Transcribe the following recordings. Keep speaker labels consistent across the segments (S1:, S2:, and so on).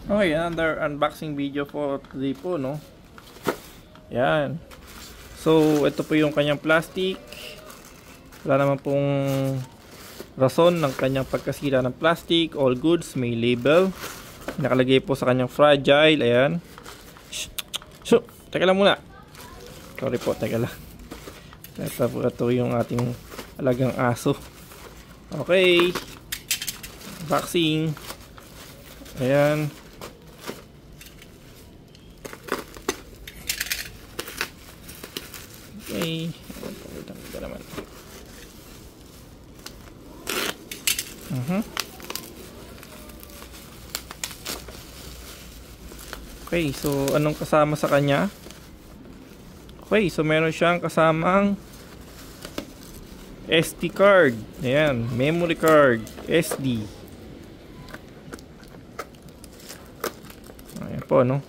S1: Okay, another unboxing video for today po, no? Yan. So, ito po yung kanyang plastic. Wala naman pong rason ng kanyang pagkasira ng plastic. All goods, may label. Nakalagay po sa kanyang fragile. Ayan. So, teka lang muna. Sorry po, teka lang. Ito yung ating alagang aso. Okay. Unboxing. Ayan. Okay. Ito naman. Okay, so anong kasama sa kanya? Okay, so meron siyang kasamang SD card. Ayan, memory card, SD. Ayan po, no?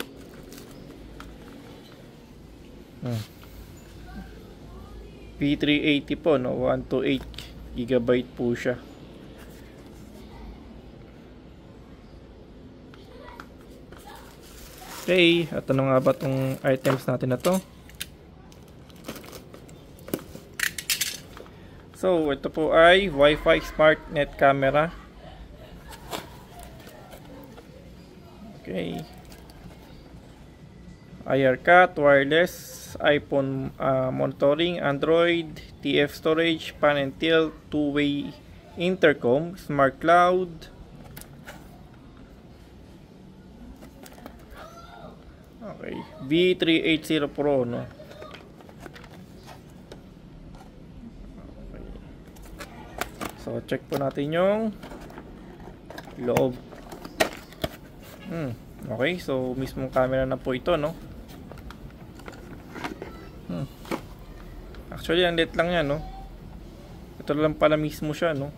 S1: P380 po, no? 128 GB po siya. Okay, at ano nga ba itong items natin na to? So, ito po ay Wi-Fi Smart Net Camera. Okay. IR-cut, wireless, iPhone monitoring, Android, TF storage, pan and tilt, two-way intercom, smart cloud. Okay, V380 Pro, no? Okay. So, check po natin yung loob. Okay, so mismong camera na po ito, no? Actually, ang lit lang yan, no? Ito lang pala mismo siya, no?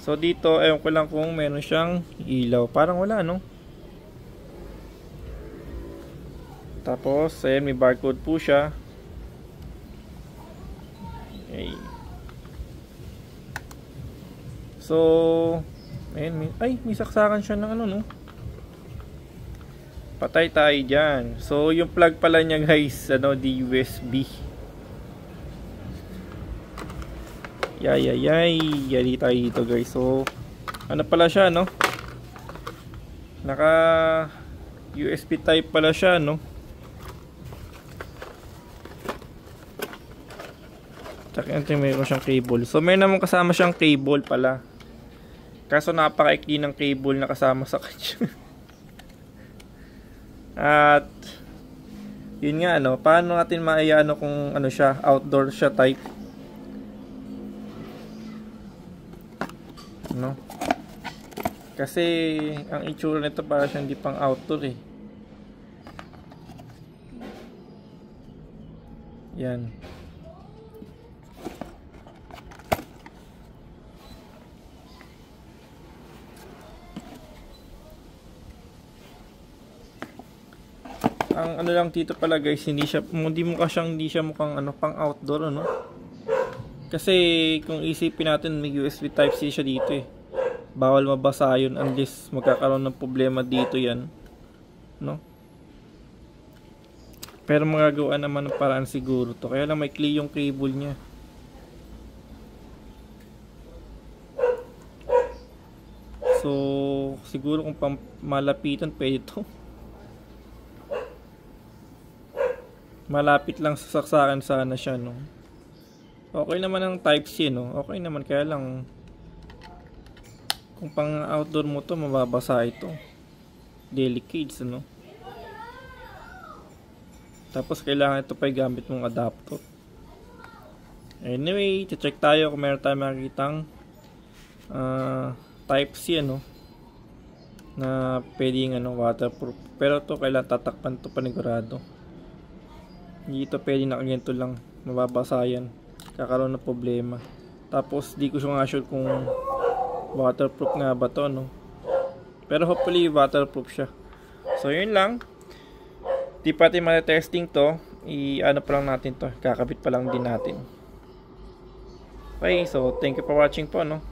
S1: So, dito, ewan ko lang kung meron siyang ilaw. Parang wala, no? Tapos, ayan, may barcode po siya. Okay. So, ayan, may saksakan siya ng ano, no? Patay tayo dyan. So, yung plug pala niya, guys, ano, di USB. Yali tayo dito, guys. So, ano pala siya, no? Naka USB type pala siya, no? Tsaka ito, mayroon siyang cable. So, may naman kasama siyang cable pala. Kaso napaka-ikli ng cable na kasama sa kanya. At yun nga, ano, paano natin maiano kung ano siya, outdoor siya type, no? Kasi ang itsura nito para siyang hindi pang outdoor, eh. Yan. Ang ano lang dito pala, guys, hindi siya mukhang ano, pang outdoor, ano? Kasi kung isipin natin, may USB type C siya dito, eh. Bawal mabasa yun unless magkakaroon ng problema dito yan, no? Pero magagawa naman ng paraan siguro to. Kaya lang may clear yung cable niya. So siguro kung malapitan pwede to. Malapit lang sa saksakan sana siya, no? Okay naman ang type C, no? Okay naman, kaya lang kung pang outdoor mo to, mababasa ito. Delicate, no? Tapos kailangan ito pa gamit mong adapter. Anyway, check tayo kung meron tayong makikitang type C, ano, na pwedeng ano, waterproof. Pero to kailangan tatakpan to panigurado. Hindi ito pwede nakaganto lang, mababasa yan, kakaroon ng problema. Tapos di ko nga sure kung waterproof nga ba to, no? Pero hopefully waterproof siya. So yun lang. Di pati testing to, i-ano pa lang natin to, kakabit pa lang din natin. Okay, so thank you for watching po, no?